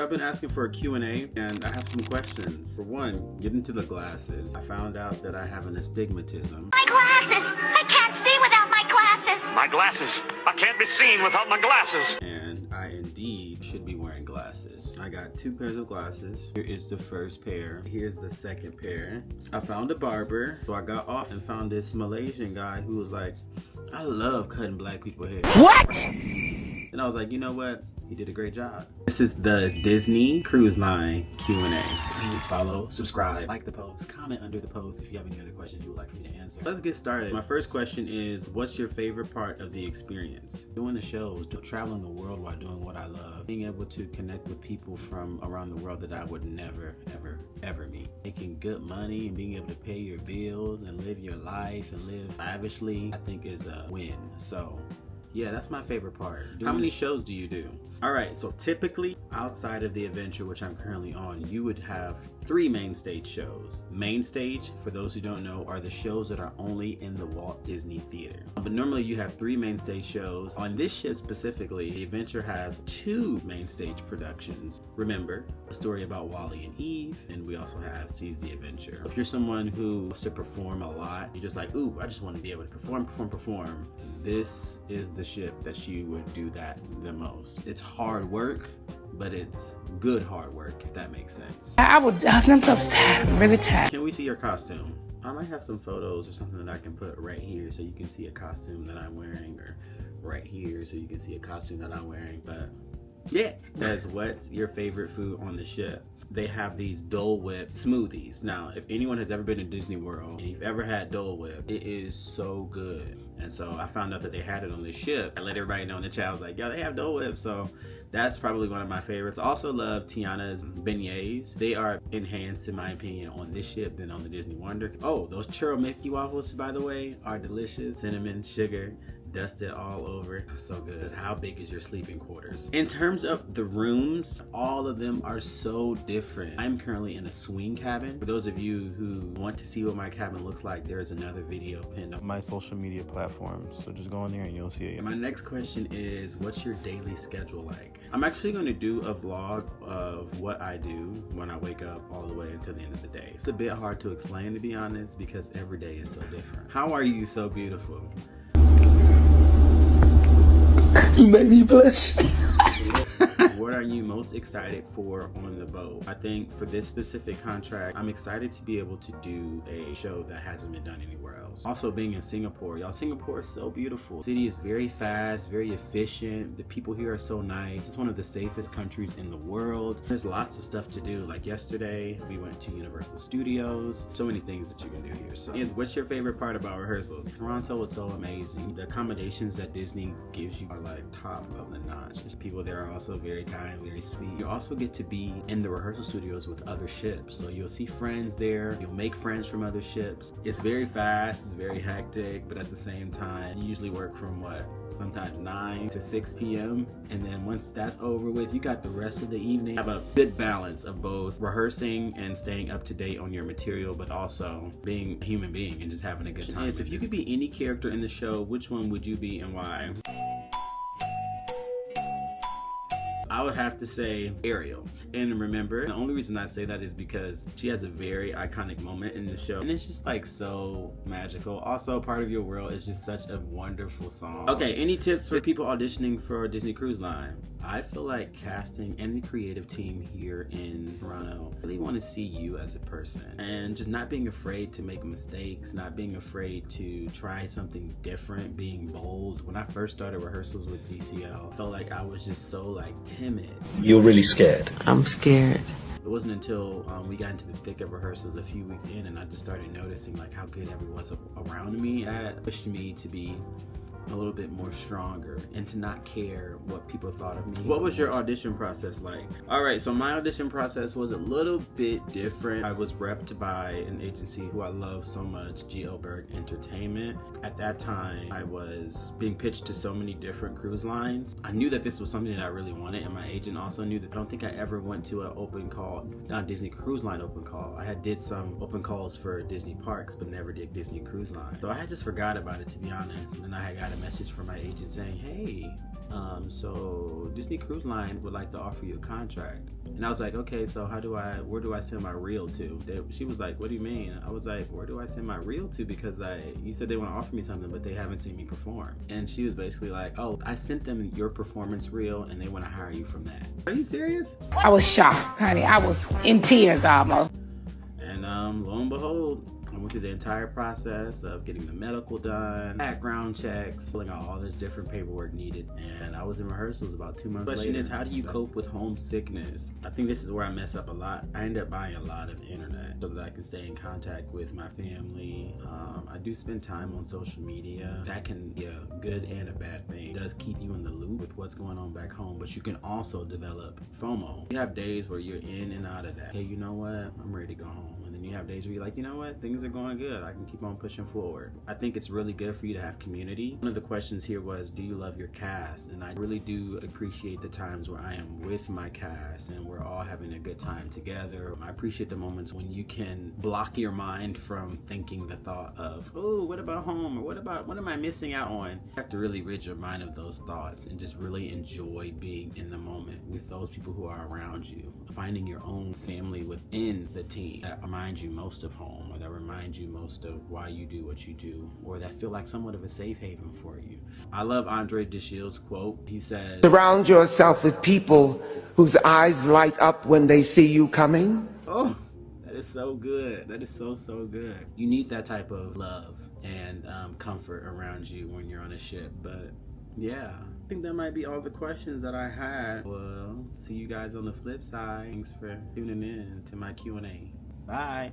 I've been asking for a Q&A and I have some questions. For one, get into the glasses. I found out that I have an astigmatism. My glasses! I can't see without my glasses! My glasses! I can't be seen without my glasses! And I indeed should be wearing glasses. I got 2 pairs of glasses. Here is the first pair. Here's the second pair. I found a barber. So I got off and found this Malaysian guy who was like, I love cutting black people hair. What? And I was like, you know what? He did a great job. This is the Disney Cruise Line Q&A. Please follow, subscribe, like the post, comment under the post if you have any other questions you would like for me to answer. Let's get started. My first question is, what's your favorite part of the experience? Doing the shows, traveling the world while doing what I love, being able to connect with people from around the world that I would never, ever meet. Making good money and being able to pay your bills and live your life and live lavishly, I think is a win. So yeah, that's my favorite part. How many shows do you do? All right, so typically outside of the adventure, which I'm currently on, you would have 3 main stage shows. Main stage, for those who don't know, are the shows that are only in the Walt Disney Theater. But normally you have 3 main stage shows. On this ship specifically, the adventure has 2 main stage productions. Remember, a story about Wally and Eve, and we also have Seize the Adventure. If you're someone who wants to perform a lot, you're just like, ooh, I just want to be able to perform. This is the ship that you would do that the most. It's hard work, but it's good hard work, if that makes sense. I'm so tired. I'm really tired. Can we see your costume? I might have some photos or something that I can put right here so you can see a costume that I'm wearing, or right here so you can see a costume that I'm wearing. But yeah, that's what's your favorite food on the ship. They have these Dole Whip smoothies. Now, if anyone has ever been to Disney World and you've ever had Dole Whip, it is so good. And so I found out that they had it on the ship. I let everybody know in the chat. I was like, yo, they have Dole Whip. So that's probably one of my favorites. I also love Tiana's beignets. They are enhanced, in my opinion, on this ship than on the Disney Wonder. Oh, those churro Mickey waffles, by the way, are delicious. Cinnamon, sugar, dusted all over. So good. How big is your sleeping quarters? In terms of the rooms, all of them are so different. I'm currently in a swing cabin. For those of you who want to see what my cabin looks like, there is another video pinned on my social media platforms. So just go on there and you'll see it. My next question is, what's your daily schedule like? I'm actually going to do a vlog of what I do when I wake up all the way until the end of the day. It's a bit hard to explain, to be honest, because every day is so different. How are you so beautiful? You make me blush. What are you most excited for on the boat? I think for this specific contract, I'm excited to be able to do a show that hasn't been done anywhere else. Also being in Singapore, y'all, Singapore is so beautiful. The city is very fast, very efficient. The people here are so nice. It's one of the safest countries in the world. There's lots of stuff to do. Like yesterday, we went to Universal Studios. So many things that you can do here. So what's your favorite part about rehearsals? Toronto is so amazing. The accommodations that Disney gives you are like top of the notch. Just people there are also very kind, very sweet. You also get to be in the rehearsal studios with other ships. So you'll see friends there. You'll make friends from other ships. It's very fast, it's very hectic, but at the same time, you usually work from sometimes 9 to 6 p.m. And then once that's over with, you got the rest of the evening. Have a good balance of both rehearsing and staying up to date on your material, but also being a human being and just having a good time. Yes, if you could be any character in the show, which one would you be and why? I would have to say Ariel. And remember, the only reason I say that is because she has a very iconic moment in the show. And it's just like so magical. Also, Part of Your World is just such a wonderful song. Okay, any tips for people auditioning for Disney Cruise Line? I feel like casting and the creative team here in Toronto really want to see you as a person. And just not being afraid to make mistakes, not being afraid to try something different, being bold. When I first started rehearsals with DCL, I felt like I was just so timid. You're really scared. I'm scared. It wasn't until we got into the thick of rehearsals a few weeks in and I just started noticing how good everyone was around me. That pushed me to be a little bit more stronger and to not care what people thought of me. What was your audition process like? All right, so my audition process was a little bit different. I was repped by an agency who I love so much, G. Oberg Entertainment. At that time, I was being pitched to so many different cruise lines. I knew that this was something that I really wanted, and my agent also knew that. I don't think I ever went to an open call, not Disney Cruise Line open call. I did some open calls for Disney parks, but never did Disney Cruise Line. So I had just forgot about it, to be honest. And then I had got message from my agent saying, hey, so Disney Cruise Line would like to offer you a contract. And I was like, okay, so where do I send my reel to? She was like, what do you mean? I was like, where do I send my reel to? Because you said they want to offer me something, but they haven't seen me perform. And she was basically like, oh, I sent them your performance reel and they want to hire you from that. Are you serious? I was shocked, honey. I was in tears almost. And lo and behold, I went through the entire process of getting the medical done, background checks, filling out all this different paperwork needed, and I was in rehearsals about 2 months later. The question is, how do you cope with homesickness? I think this is where I mess up a lot. I end up buying a lot of internet so that I can stay in contact with my family. I do spend time on social media. That can be a good and a bad thing. It does keep you in the loop with what's going on back home, but you can also develop FOMO. You have days where you're in and out of that. Hey, you know what? I'm ready to go home. And then you have days where you're like, you know what? Things are going good. I can keep on pushing forward. I think it's really good for you to have community. One of the questions here was, do you love your cast? And I really do appreciate the times where I am with my cast and we're all having a good time together. I appreciate the moments when you can block your mind from thinking the thought of, oh, what about home? Or what am I missing out on? You have to really rid your mind of those thoughts and just really enjoy being in the moment with those people who are around you. Finding your own family within the team that remind you most of home, or that remind you most of why you do what you do, or that feel like somewhat of a safe haven for you. I love Andre DeShield's quote. He says, surround yourself with people whose eyes light up when they see you coming. oh, that is so good. That is so good. You need that type of love and comfort around you when you're on a ship. But yeah, I think that might be all the questions that I had. Well, see you guys on the flip side. Thanks for tuning in to my Q&A. Bye.